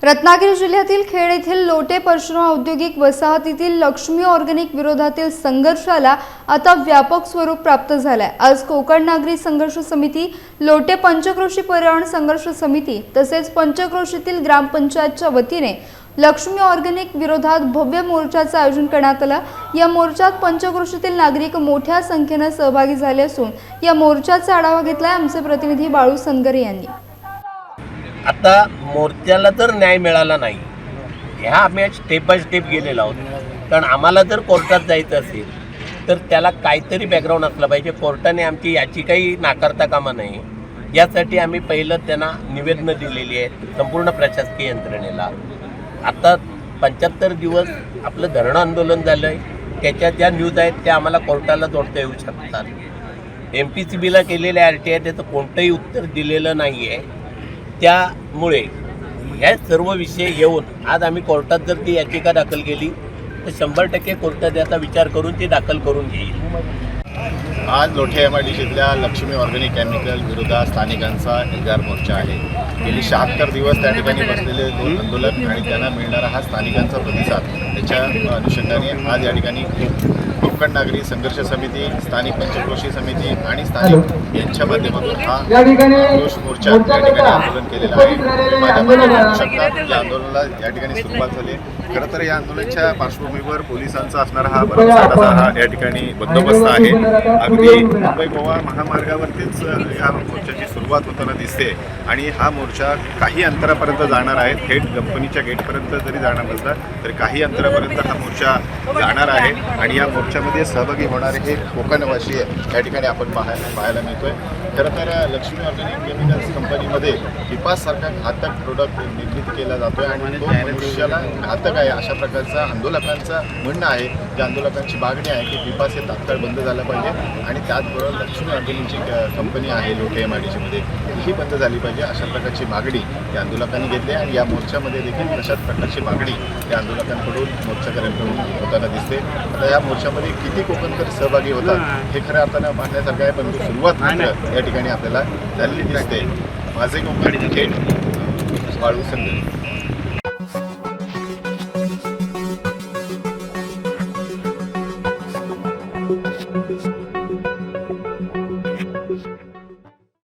रत्नागिरी जिल्ह्यातील खेड येथील लोटे परशुराम औद्योगिक वसाहतीतील लक्ष्मी ऑर्गॅनिक विरोधातील संघर्षाला आता व्यापक स्वरूप प्राप्त झाले। आज कोकण नागरी संघर्ष समिती, लोटे पंचक्रोशी पर्यावरण संघर्ष समिती तसेच पंचक्रोशीतील ग्रामपंचायतच्या वतीने लक्ष्मी ऑर्गॅनिक विरोधात भव्य मोर्चाचे आयोजन करण्यात आले। या मोर्चात पंचक्रोशीतील नागरिक मोठ्या संख्येने सहभागी झाले असून या मोर्चाचा आढावा घेतलाय आमचे प्रतिनिधी बाळू सनगरे यांनी। आता मोर्चाला जर न्याय मिळाला नाही, ह्या आम्ही स्टेप बाय स्टेप गेलेलो आहोत। कारण आम्हाला जर कोर्टात जायचं असेल तर त्याला काहीतरी बॅकग्राऊंड असलं पाहिजे। कोर्टाने आमची याची काही नाकारता कामा नये, यासाठी आम्ही पहिलं त्यांना निवेदनं दिलेली आहेत संपूर्ण प्रशासकीय यंत्रणेला। आता 75 दिवस आपलं धरणं आंदोलन झालं आहे, त्याच्या ज्या न्यूज आहेत त्या आम्हाला कोर्टाला जोडता येऊ शकतात। MPCBला केलेल्या RTI त्याचं कोणतंही उत्तर दिलेलं नाही आहे। त्यामुळे ह्या सर्व विषय घेऊन आज आम्ही कोर्टात जर ती याचिका दाखल केली तर 100% कोर्टात याचा विचार करून ती दाखल करून घेईल। आज लोठे MIDCतल्या लक्ष्मी ऑर्गॅनिक केमिकल विरोधात स्थानिकांचा एल्गार मोर्चा आहे। गेली 76 दिवस त्या ठिकाणी बसलेले दोन आंदोलक आणि त्यांना मिळणारा हा स्थानिकांचा प्रतिसाद, त्याच्या अनुषंगाने आज या ठिकाणी कोकण नागरी संघर्ष समिती, स्थानिक पंचक्रोशी समिती आणि स्थानिक यांच्या माध्यमातून हा आक्रोश मोर्चा या ठिकाणी आंदोलन केलेलं आहे। माझ्या बघू शकतात या आंदोलनाला या ठिकाणी सुरुवात झाली। खरं तर या आंदोलनाच्या पार्श्वभूमीवर पोलिसांचा असणारा हा भरमसाठ हा या ठिकाणी बंदोबस्त आहे। अगदी मुंबई गोवा महामार्गावरतीच या मोर्चाची सुरुवात होताना दिसते आणि हा मोर्चा काही अंतरापर्यंत जाणार आहे। थेट कंपनीच्या गेटपर्यंत जरी जाणार नसला तरी काही अंतरापर्यंत हा मोर्चा जाणार आहे आणि या मोर्चामध्ये सहभागी होणारे हे कोकणवासी या ठिकाणी आपण पाहायला मिळतोय। खरं तर लक्ष्मी ऑर्गॅनिक केमिकल्स कंपनीमध्ये पिपासारखा घातक प्रोडक्ट निर्मिती केला जातोय आणि तो मनुष्याला घातक आहे अशा प्रकारचा आंदोलकांचं म्हणणं आहे। ज्या आंदोलकांची मागणी आहे की पिपास हे तात्काळ बंद झालं पाहिजे आणि त्याचबरोबर लक्ष्मी ऑर्गॅनिकची कंपनी आहे लोटे MIDCमध्ये ही बंद झाली पाहिजे अशा प्रकारची मागणी या आंदोलकांनी घेतली आणि या मोर्चामध्ये देखील तशाच प्रकारची मागणी या आंदोलकांकडून मोर्चाकऱ्यांकडून होताना दिसते। आता या मोर्चामध्ये किती कोकणकर सहभागी होतात हे खरं अर्थानं पाहण्यासारखं आहे, परंतु सुरुवात मात्र या ठिकाणी आपल्याला झालेली दिसते। माझे कोकण थेट बाळू सनगरे।